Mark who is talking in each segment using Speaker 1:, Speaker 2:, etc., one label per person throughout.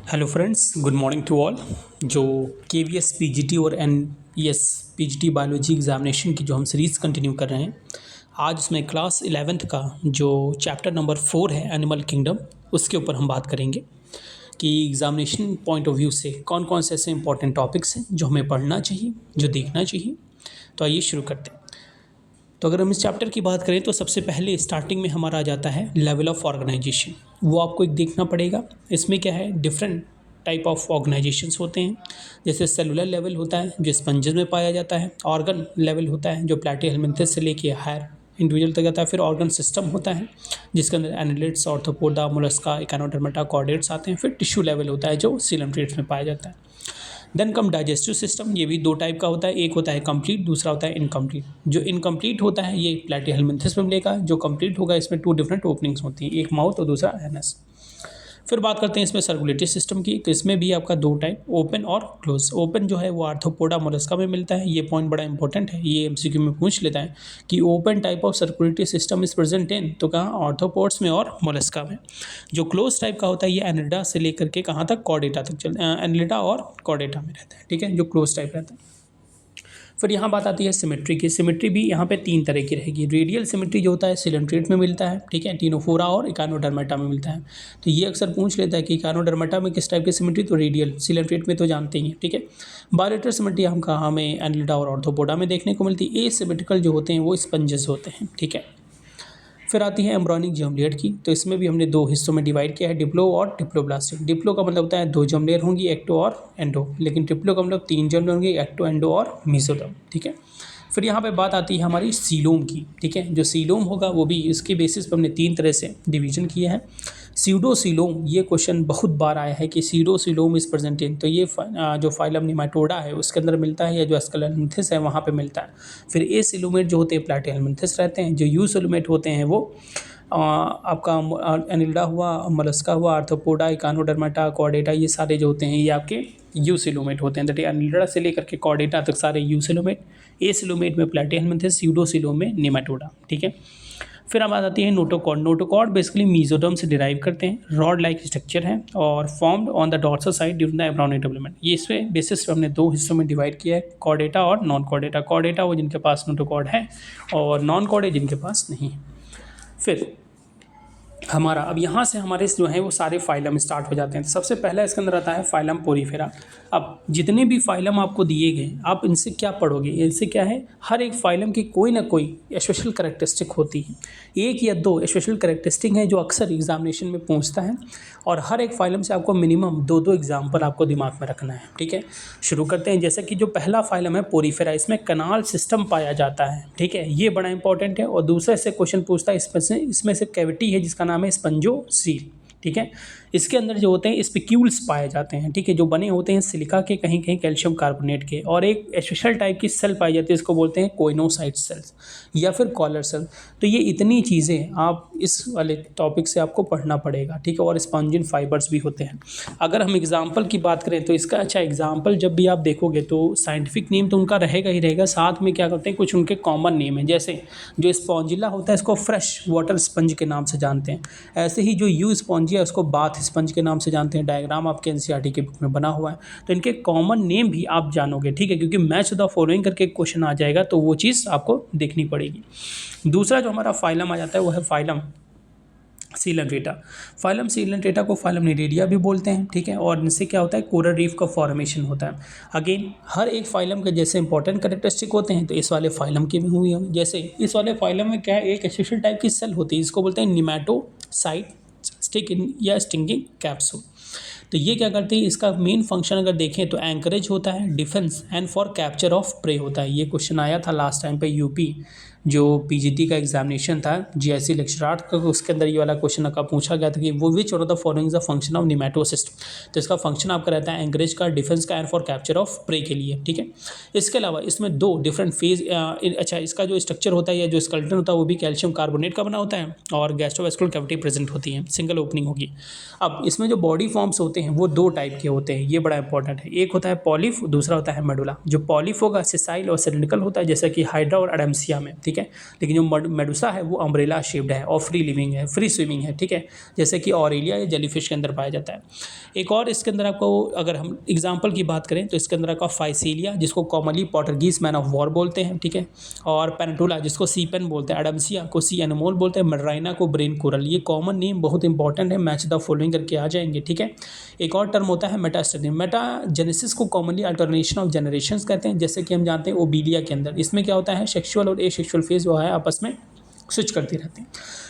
Speaker 1: Hello friends, good morning to all. जो KVS PGT और NES PGT biology examination की जो हम सीरीज़ कंटिन्यू कर रहे हैं, आज उसमें क्लास 11th का जो चैप्टर नंबर 4 है एनिमल किंगडम, उसके ऊपर हम बात करेंगे कि एग्जामिनेशन पॉइंट ऑफ व्यू से कौन कौन से ऐसे इंपॉर्टेंट टॉपिक्स हैं जो हमें पढ़ना चाहिए, जो देखना चाहिए। तो आइए शुरू करते हैं। तो अगर हम इस चैप्टर की बात करें तो सबसे पहले स्टार्टिंग में हमारा आ जाता है लेवल ऑफ ऑर्गेनाइजेशन। वो आपको एक देखना पड़ेगा। इसमें क्या है, डिफरेंट टाइप ऑफ ऑर्गेनाइजेशंस होते हैं। जैसे सेलुलर लेवल होता है जो स्पंजेस में पाया जाता है, ऑर्गन लेवल होता है जो प्लैटिहेल्मिन्थेस से लेके हायर इंडिविजुअल तक जाता है, फिर ऑर्गन सिस्टम होता है जिसके अंदर annelids, arthropoda, Mollusca, Echinodermata, chordates आते हैं, फिर टिश्यू लेवल होता है जो सीलमट्रेट्स में पाया जाता है। देन कम डाइजेस्टिव सिस्टम, ये भी दो टाइप का होता है, एक होता है कंप्लीट, दूसरा होता है इनकम्प्लीट। जो इनकम्प्लीट होता है ये प्लैटिहेल्मिन्थेस में मिलेगा, जो कंप्लीट होगा इसमें टू डिफरेंट ओपनिंग्स होती हैं, एक माउथ और दूसरा एनस। फिर बात करते हैं इसमें सर्कुलेटरी सिस्टम की। तो इसमें भी आपका दो टाइप, ओपन और क्लोज। ओपन जो है वो आर्थ्रोपोडा मोलस्का में मिलता है। ये पॉइंट बड़ा इंपॉर्टेंट है, ये एमसीक्यू में पूछ लेता है कि open type of circulatory system is present in, तो कहाँ, आर्थ्रोपोड्स में और मोलस्का में। जो क्लोज टाइप का होता है ये एनिलिडा से लेकर के कहाँ तक, कॉर्डेटा तक एनिलिडा और कॉर्डेटा में रहता है, ठीक है, जो क्लोज टाइप रहता है। फिर यहाँ बात आती है सिमेट्री की। सिमेट्री भी यहाँ पे तीन तरह की रहेगी। रेडियल सिमेट्री जो होता है सिलेंट्रेट में मिलता है, ठीक है, टीनोफोरा और इकानोडर्मेटा में मिलता है। तो ये अक्सर पूछ लेता है कि इकानोडर्मेटा में किस टाइप की सिमेट्री, तो रेडियल। सिलेंट्रेट में तो जानते ही हैं, ठीक है। बायोलेटर सिमेट्री हम कहाँ, हमें एनिलिडा और ऑर्थोपोडा में देखने को मिलती है। एसिमेट्रिकल जो होते हैं वो स्पंजेस होते हैं, ठीक है। फिर आती है एम्ब्रॉनिक जर्मलेट की। तो इसमें भी हमने दो हिस्सों में डिवाइड किया है, डिप्लो और डिप्लोब्लास्टिक। डिप्लो का मतलब होता है दो जर्मलेट होंगी, एक्टो और एंडो, लेकिन डिप्लो का मतलब तीन जर्मलेट होंगे, एक्टो, एंडो और मीसोडर्म, ठीक है। फिर यहाँ पे बात आती है हमारी सीलोम की, ठीक है। जो सीलोम होगा वो भी इसके बेसिस पर हमने तीन तरह से डिवीजन किए हैं। सीडोसीलोम, ये क्वेश्चन बहुत बार आया है कि सीडोसीलोम इज प्रेजेंट इन, तो ये जो फाइलम निमाटोडा है उसके अंदर मिलता है, या जो एस्केलेंथिस है वहाँ पे मिलता है। फिर ए सिलोमेट जो होते हैं प्लैटिहेल्मिन्थेस रहते हैं। जो यू सिलोमेट होते हैं वो आपका एनिलिडा हुआ, मोलस्का हुआ, आर्थ्रोपोडा, इकानोडर्मेटा, कॉर्डेटा, ये सारे जो होते हैं ये आपके यू सिलोमेट होते हैं। दैट एनिलिडा से लेकर के कॉर्डेटा तक सारे यू सिलोमेट। ए सिलोमेट में प्लैटिहेल्मिन्थेस, सीडोसिलोम में निमाटोडा, ठीक है। फिर अब आ जाती है नोटोकॉर्ड। नोटोकॉर्ड बेसिकली मीजोडर्म से डिराइव करते हैं, रॉड लाइक स्ट्रक्चर है और formed on the dorsal side during the embryonic development. ये इसमें बेसिस पे हमने दो हिस्सों में डिवाइड किया है, कॉर्डेटा और नॉन कॉर्डेटा। कॉर्डेटा वो जिनके पास नोटोकॉर्ड है और नॉन कॉर्डे जिनके पास नहीं है। फिर हमारा अब यहाँ से हमारे जो हैं वो सारे फाइलम स्टार्ट हो जाते हैं। तो सबसे पहला इसके अंदर आता है फाइलम पोरीफेरा। अब जितने भी फाइलम आपको दिए गए, आप इनसे क्या पढ़ोगे, इनसे क्या है, हर एक फाइलम की कोई ना कोई स्पेशल कैरेक्टरिस्टिक होती है। एक या दो स्पेशल कैरेक्टरिस्टिक हैं जो अक्सर एग्जामिनेशन में पूछता है, और हर एक फाइलम से आपको मिनिमम दो दो एग्जाम्पल आपको दिमाग में रखना है, ठीक है। शुरू करते हैं। जैसे कि जो पहला फाइलम है पोरीफेरा, इसमें कनाल सिस्टम पाया जाता है, ठीक है, ये बड़ा इंपॉर्टेंट है। और दूसरे से क्वेश्चन पूछता है इसमें से कैविटी है जिसका नाम है स्पंजोसील, ठीक है। इसके अंदर जो होते हैं स्पिक्यूल्स पाए जाते हैं, ठीक है, जो बने होते हैं सिलिका के, कहीं कहीं कैल्शियम कार्बोनेट के। और एक स्पेशल टाइप की सेल पाई जाती है, इसको बोलते हैं कोइनोसाइट सेल्स या फिर कॉलर सेल। तो ये इतनी चीज़ें आप इस वाले टॉपिक से आपको पढ़ना पड़ेगा, ठीक है। और स्पॉन्जिन फाइबर्स भी होते हैं। अगर हम एग्जाम्पल की बात करें तो इसका अच्छा एग्जाम्पल जब भी आप देखोगे तो साइंटिफिक नेम तो उनका रहेगा ही रहेगा, साथ में क्या करते हैं कुछ उनके कॉमन नेम है। जैसे जो स्पॉन्जिला होता है इसको फ्रेश वाटर स्पंज के नाम से जानते हैं। ऐसे ही जो यू स्पॉन्जिया उसको बाथ स्पंज के नाम से जानते हैं। डायग्राम आपके एनसीईआरटी के बुक में बना हुआ है। तो इनके कॉमन नेम भी आप जानोगे, ठीक है, क्योंकि मैच द फॉलोइंग करके क्वेश्चन आ जाएगा, तो वो चीज़ आपको देखनी पड़ेगी। दूसरा जो हमारा फाइलम आ जाता है वो है फाइलम सीलेंट्रेटा। फाइलम सीलेंट्रेटा को फाइलम निरेडिया भी बोलते हैं, ठीक है। और इनसे क्या होता है, कोरल रीफ का फॉर्मेशन होता है। अगेन हर एक फाइलम के जैसे इंपॉर्टेंट कैरेक्टरिस्टिक होते हैं, तो इस वाले फाइलम के भी हुई होंगे। जैसे इस वाले फाइलम में क्या है, एक स्पेशल टाइप की सेल होती है, इसको बोलते हैं निमेटोसाइट स्टिक इन या स्टिंगिंग कैप्सूल। तो ये क्या करती है, इसका मेन फंक्शन अगर देखें तो एंकरेज होता है, defence and for capture of prey होता है। ये क्वेश्चन आया था लास्ट टाइम पे यूपी जो पीजीटी का एग्जामिनेशन था जीआईसी लेक्चर 8 का, उसके अंदर ये वाला क्वेश्चन का पूछा गया था कि वो which of the following is the function of nematocyst. तो इसका फंक्शन आपका रहता है एंकरेज का, डिफेंस का and for capture of prey के लिए, ठीक है। इसके अलावा इसमें दो डिफरेंट फेज, अच्छा इसका जो स्ट्रक्चर होता है या जो स्केलेटन होता है वो भी कैल्शियम कार्बोनेट का बना होता है और गैस्ट्रोवेस्कुलर कैविटी प्रेजेंट होती है, सिंगल ओपनिंग होगी। अब इसमें जो बॉडी फॉर्म्स होते हैं वो दो टाइप के होते हैं, ये बड़ा इंपॉर्टेंट है। एक होता है पॉलिफ, दूसरा होता है मेडुला। जो पॉलिफ होगा सिसाइल और सिलिंड्रिकल होता है, जैसा कि हाइड्रा और एडम्सिया में, ठीक है। ठीक है। लेकिन जो मेडुसा है वो अम्ब्रेला शेप्ड है और फ्री लिविंग है, फ्री स्विमिंग है, ठीक है, जैसे कि ऑरेलिया या जेलीफिश के अंदर पाया जाता है। एक और इसके अंदर आपको अगर हम एग्जाम्पल की बात करें तो इसके अंदर आपका फाइसीलिया जिसको commonly Portuguese man of war बोलते हैं, ठीक है, और पेनिटोला जिसको सी पेन बोलते हैं, एडम्सिया को सी एनिमोल बोलते हैं, मर्राइना को ब्रेन कोरल। ये कॉमन नेम बहुत इंपॉर्टेंट है, मैच द फॉलोइंग करके आ जाएंगे, ठीक है। एक और टर्म होता है मेटास्टेनिस। मेटाजेनेसिस को कॉमनली अल्टरनेशन ऑफ जनरेशंस कहते हैं, जैसे कि हम जानते हैं ओबीलिया के अंदर। इसमें क्या होता है, सेक्सुअल और एसेक्सुअल फेज जो है आपस में स्विच करती रहती हैं।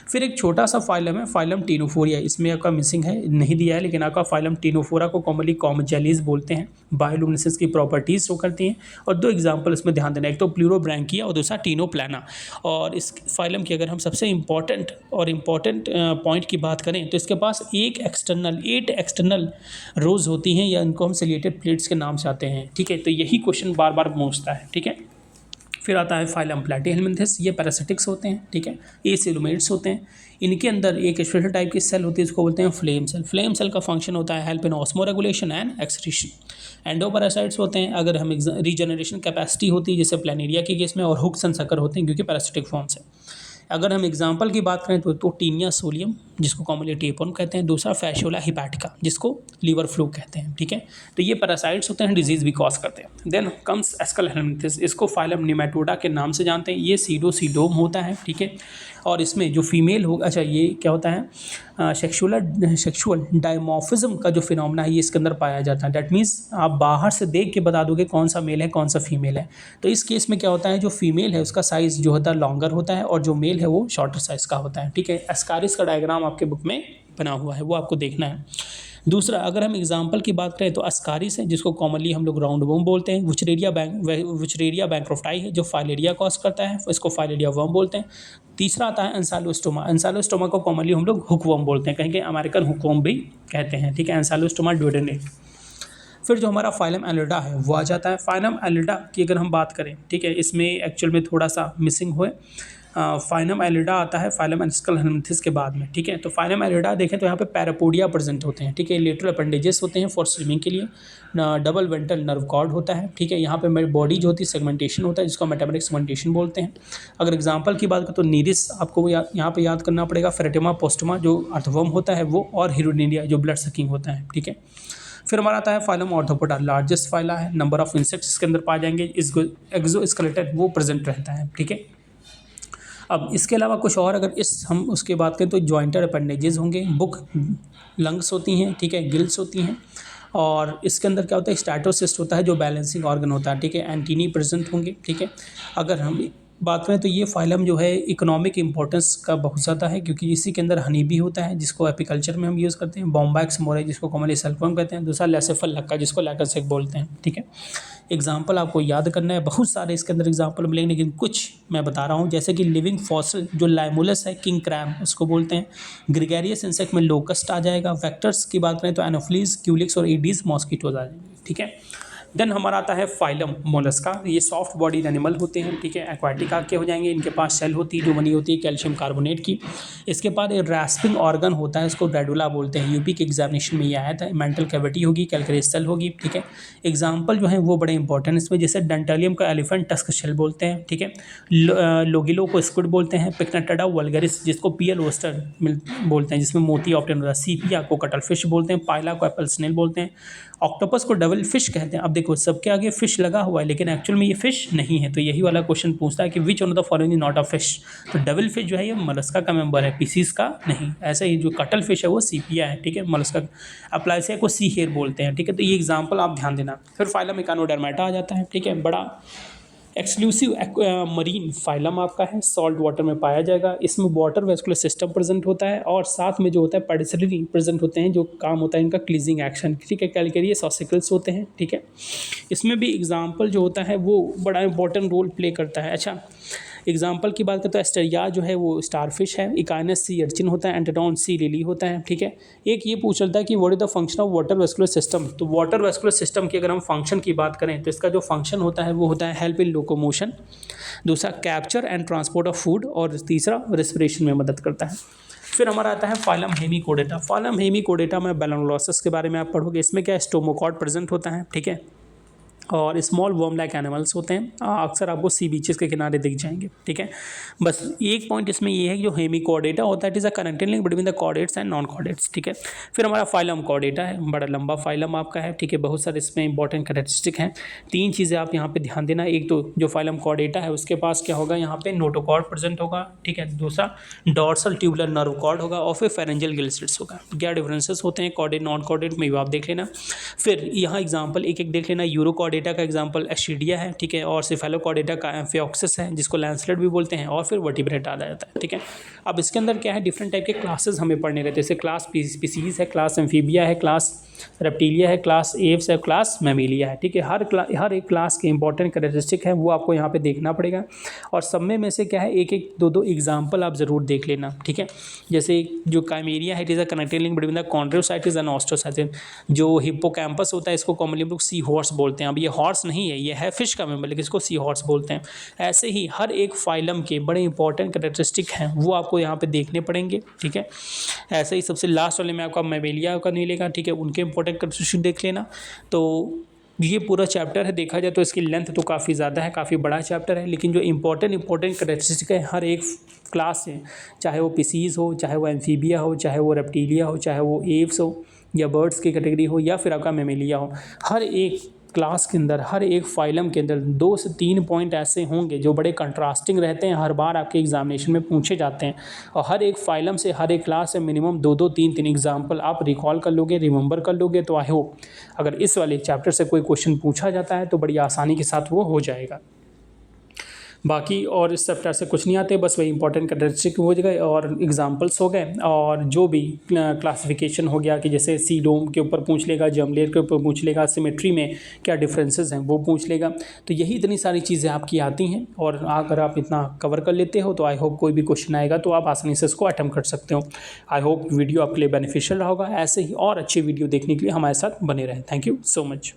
Speaker 1: फिर एक छोटा सा फाइलम है, फाइलम टीनोफोरिया, इसमें आपका मिसिंग है, नहीं दिया है, लेकिन आपका फाइलम टीनोफोरा को कॉमनली कॉमजेलीज बोलते हैं। बायोलुमिनेसेंस की प्रॉपर्टीज शो करती हैं। और दो एग्जांपल इसमें ध्यान देना, एक तो प्लूरोब्रैंकिया और दूसरा टीनोप्लाना। और इस फाइलम की अगर हम सबसे इम्पॉर्टेंट पॉइंट की बात करें तो इसके पास 8 एक्सटर्नल रोज होती हैं, या इनको हम सिलिएटेड प्लेट्स के नाम से आते हैं, ठीक है। तो यही क्वेश्चन बार बार पूछता है, ठीक है। फिर आता है फाइलम प्लैटीहेलमिन्थेस, ये पैरासिटिक्स होते हैं, ठीक है, एसिलोमेट्स होते हैं। इनके अंदर एक स्पेशल टाइप की सेल होती है, इसको बोलते हैं फ्लेम सेल। फ्लेम सेल का फंक्शन होता है help in osmo regulation and excretion. Endoparasites होते हैं, अगर हम रीजनरेशन कैपेसिटी होती है जैसे प्लानेरिया के केस में, और हुक्स एंड सकर होते हैं क्योंकि पैरासिटिक फॉर्म्स है। अगर हम एग्जाम्पल की बात करें तो टीनिया सोलियम जिसको कॉमनली टेपन कहते हैं, दूसरा फैशोला हिपैटिका जिसको लीवर फ्लू कहते हैं, ठीक है। तो ये पैरासाइट्स होते हैं, डिजीज भी कॉज करते हैं। देन कम्स एस्केलेंथिस, इसको फाइलम निमेटोडा के नाम से जानते हैं। ये सीडोसीडोम होता है, ठीक है। और इसमें जो फीमेल होगा, अच्छा ये क्या होता है, सेक्सुअल डायमॉर्फिज्म का जो फिनोमेना है ये इसके अंदर पाया जाता है। दैट मीन्स आप बाहर से देख के बता दोगे कौन सा मेल है कौन सा फीमेल है। तो इस केस में क्या होता है, जो फीमेल है उसका साइज़ जो होता है लॉन्गर होता है और जो मेल है वो शॉर्टर साइज़ का होता है, ठीक है। एस्कारिस का डायग्राम आपके बुक में बना हुआ है, वो आपको देखना है। दूसरा अगर हम एग्जाम्पल की बात करें तो अस्कारिस है जिसको कॉमनली हम लोग राउंड वर्म बोलते हैं। वुचरेरिया बैंक्रोफ्टाई है जो फाइलेरिया कॉज करता है, इसको फाइलेरिया वर्म बोलते हैं। तीसरा आता है एंसाइलोस्टोमा। एंसाइलोस्टोमा को कॉमनली हम लोग हुकवर्म बोलते हैं, कहीं कहीं अमेरिकन हुकवर्म भी कहते हैं, ठीक है। एंसाइलोस्टोमा ड्यूडेने। फिर जो हमारा फाइलम एलिडा है वो आ जाता है। फाइलम एलिडा की अगर हम बात करें, ठीक है, इसमें एक्चुअल में थोड़ा सा मिसिंग हुए। फाइलम एलिडा आता है फाइलम एस्केलेंथिस के बाद में, ठीक है। तो फाइलम एलिडा देखें तो यहाँ पे पैरापोडिया प्रेजेंट होते हैं, ठीक है। लेटरल अपेंडेजेस होते हैं फॉर स्विमिंग के लिए। डबल वेंट्रल नर्व कॉर्ड होता है, ठीक है। यहाँ पे मेरी बॉडी जो होती है सेगमेंटेशन होता है जिसको मेटामेरिक सेगमेंटेशन बोलते हैं। अगर एग्जाम्पल की बात करें तो नीरिस आपको यहाँ पे याद करना पड़ेगा। फेरेटिमा पोस्टमा जो अर्थवर्म होता है वो, और हिरोनिडिया जो ब्लड सकिंग होता है, ठीक है। फिर हमारा आता है फाइलम ऑर्थोपोडा, लार्जेस्ट फाइला है, नंबर ऑफ इंसेक्ट्स इसके अंदर पाए जाएंगे। एक्सोस्केलेटन वो प्रेजेंट रहता है, ठीक है। अब इसके अलावा कुछ और अगर हम उसके बात करें तो जॉइंटेड अपेंडेजेस होंगे, बुक लंग्स होती हैं, ठीक है, गिल्स होती हैं। और इसके अंदर क्या होता है, स्टैटोसिस्ट होता है जो बैलेंसिंग ऑर्गन होता है, ठीक है। एंटीनी प्रेजेंट होंगे, ठीक है। अगर हम बात करें तो ये फाइलम जो है इकोनॉमिक इंपॉर्टेंस का बहुत ज़्यादा है क्योंकि इसी के अंदर हनी भी होता है जिसको एपिकल्चर में हम यूज़ करते हैं। बॉम्बैक्स मोरे जिसको कॉमनली सल्फम कहते हैं, दूसरा लेसेफल लक्का जिसको लैकसेक बोलते हैं, ठीक है। एग्जाम्पल आपको याद करना है, बहुत सारे इसके अंदर एग्जाम्पल मिलेंगे लेकिन कुछ मैं बता रहा हूँ, जैसे कि लिविंग फॉसिल जो लाइमुलस है, किंग क्रैब उसको बोलते हैं। ग्रेगेरियस इंसेक्ट में लोकस्ट आ जाएगा। वेक्टर्स की बात करें तो एनोफ्लीज, क्यूलिक्स और एडीज मॉस्किटोज आ जाएंगे, ठीक है। देन हमारा आता है फाइलम मोलस्का, ये सॉफ्ट बॉडीड एनिमल होते हैं, ठीक है। एक्वाटिका के हो जाएंगे, इनके पास सेल होती है जो बनी होती है कैल्शियम कार्बोनेट की। इसके बाद एक रैस्पिंग ऑर्गन होता है, इसको रेडुला बोलते हैं। यूपी के एग्जामिनेशन में ये आया था। मेंटल कैविटी होगी, कैलकुलेस सेल होगी, ठीक है। एग्जाम्पल जो है वो बड़े इंपॉर्टेंट इसमें, जैसे डेंटालियम का एलिफेंट टस्क शेल बोलते हैं, ठीक है। लोगिलो को स्क्विड बोलते हैं। पिक्नाटेडा वल्गरिस जिसको पियल ओस्टर बोलते हैं जिसमें मोती ऑप्टेन होता है। सीपिया को कटल फिश बोलते हैं। पाइला को एप्पल स्नेल बोलते हैं। ऑक्टोपस को डबल फिश कहते हैं। अब देखो सबके आगे फिश लगा हुआ है लेकिन एक्चुअल में ये फिश नहीं है, तो यही वाला क्वेश्चन पूछता है कि which one of the following is not a fish. तो डबल फिश जो है ये मोलस्का का मेंबर है, पीसीस का नहीं। ऐसे ही जो कटल फिश है वो सीपिया है, ठीक है। मोलस्का अप्लाइसिया को सी हेयर बोलते हैं, ठीक है। तो ये एग्जाम्पल आप ध्यान देना। फिर फाइलम इकानोडर्मेटा आ जाता है, ठीक है। बड़ा एक्सक्लूसिव मरीन फाइलम आपका है, सॉल्ट वाटर में पाया जाएगा। इसमें वाटर वेस्कुलर सिस्टम प्रेजेंट होता है और साथ में जो होता है पेडिसिलिनी प्रेजेंट होते हैं जो काम होता है इनका क्लीजिंग एक्शन, ठीक है। कैलकेरियस ऑसिकल्स होते हैं, ठीक है। इसमें भी एग्जाम्पल जो होता है वो बड़ा इंपॉर्टेंट रोल प्ले करता है। अच्छा एग्जाम्पल की बात करें तो एस्टेरिया जो है वो स्टारफिश है। इकाइनस सी अर्चिन होता है। एंटेडॉन सी लिली होता है, ठीक है। एक ये पूछ चलता है कि what is the function of water vascular system. तो वाटर वेस्कुलर सिस्टम की अगर हम फंक्शन की बात करें तो इसका जो फंक्शन होता है वो होता है हेल्प इन लोकोमोशन, दूसरा capture and transport of food और तीसरा रेस्पिरेशन में मदद करता है। फिर हमारा आता है फाइलम हेमिकोडेटा। फाइलम हेमिकोडेटा में बैलोनोलोसस के बारे में आप पढ़ोगे। इसमें क्या स्टोमोकॉड प्रेजेंट होता है, ठीक है। और स्मॉल वर्म लाइक एनिमल्स होते हैं, अक्सर आपको सी बीचेस के किनारे दिख जाएंगे। ठीक है, बस एक पॉइंट इसमें ये है कि जो हेमिकॉर्डेटा होता है it is a connecting link between the chordates and non chordates. ठीक है, फिर हमारा फाइलम कॉर्डेटा है, बड़ा लंबा फाइलम आपका है। ठीक है, बहुत सारे इसमें इंपॉर्टेंट कैरेक्टरिस्टिक हैं। 3 चीज़ें आप यहाँ पे ध्यान देना, एक तो जो फाइलम कॉर्डेटा है उसके पास क्या होगा, यहाँ पे नोटोकॉर्ड प्रेजेंट होगा। ठीक है, दूसरा डॉर्सल ट्यूबुलर नर्व कॉर्ड होगा और फिर फेरेंजियल गिल स्लिट्स होगा। क्या डिफरेंसेस होते हैं कॉर्डेट नॉन कॉर्डेट में, आप देख लेना। फिर यहाँ एग्जाम्पल एक एक देख लेना। यूरोकॉर्डेटा का एग्जाम्पल एस्चिडिया है। ठीक है, और सिफेलोकॉर्डेटा का एम्फिऑक्सिस है जिसको लैंसलेट भी बोलते हैं, और फिर वर्टिब्रेट आ जाता है। ठीक है, अब इसके अंदर क्या है, डिफरेंट टाइप के क्लासेस हमें पढ़ने रहते हैं, जैसे क्लास स्पीसीज है, क्लास एम्फीबिया है, क्लास रेप्टिलिया है, क्लास एव्स है, क्लास मैमेलिया है। ठीक है, हर एक क्लास के इंपॉर्टेंट कैरेक्टरिस्टिक है वो आपको यहाँ पे देखना पड़ेगा, और सब में से क्या है एक एक दो एग्जाम्पल आप ज़रूर देख लेना। ठीक है, जैसे जो काइमेरिया है it is a connecting link between the chondrocytes and osteocytes. जो हिप्पोकैम्पस होता है इसको कॉमनली हम लोग सी हॉर्स बोलते हैं। अब ये हॉर्स नहीं है, ये है फिश का मेंबर, लेकिन इसको सी हॉर्स बोलते हैं। ऐसे ही हर एक फाइलम के बड़े इंपॉर्टेंट कैरेक्टरिस्टिक हैं वो आपको यहाँ पे देखने पड़ेंगे। ठीक है, ऐसे ही सबसे लास्ट वाले में आपका मैमेलिया का मिलेगा। ठीक है, उनके इंपॉर्टेंट कैरेक्टरिस्टिक देख लेना। तो ये पूरा चैप्टर है, देखा जाए तो इसकी लेंथ तो काफ़ी ज़्यादा है, काफ़ी बड़ा चैप्टर है, लेकिन जो इंपॉर्टेंट कैरेक्टरिस्टिक है हर एक क्लास है, चाहे वो पीसीज हो, चाहे वो एम्फीबिया हो, चाहे वो रेप्टिलिया हो, चाहे वो एव्स हो या बर्ड्स की कैटेगरी हो, या फिर आपका मेमेलिया हो, हर एक क्लास के अंदर, हर एक फाइलम के अंदर 2 से 3 पॉइंट ऐसे होंगे जो बड़े कंट्रास्टिंग रहते हैं, हर बार आपके एग्जामिनेशन में पूछे जाते हैं। और हर एक फाइलम से, हर एक क्लास से मिनिमम 2-2 3-3 एग्जाम्पल आप रिकॉल कर लोगे, रिमेंबर कर लोगे, तो आई होप अगर इस वाले चैप्टर से कोई क्वेश्चन पूछा जाता है तो बड़ी आसानी के साथ वो हो जाएगा। बाकी और इस चैप्टर से कुछ नहीं आते, बस वही इंपॉर्टेंट कैरेक्टरिस्टिक हो गए और एग्जांपल्स हो गए, और जो भी क्लासिफिकेशन हो गया कि जैसे सी डोम के ऊपर पूछ लेगा, जमलेर के ऊपर पूछ लेगा, सिमेट्री में क्या डिफरेंसेस हैं वो पूछ लेगा। तो यही इतनी सारी चीज़ें आपकी आती हैं, और अगर आप इतना कवर कर लेते हो तो आई होप कोई भी क्वेश्चन आएगा तो आप आसानी से इसको अटेम्प्ट कर सकते हो। आई होप वीडियो आपके लिए बेनिफिशियल रहा होगा। ऐसे ही और अच्छे वीडियो देखने के लिए हमारे साथ बने रहें। Thank you so much.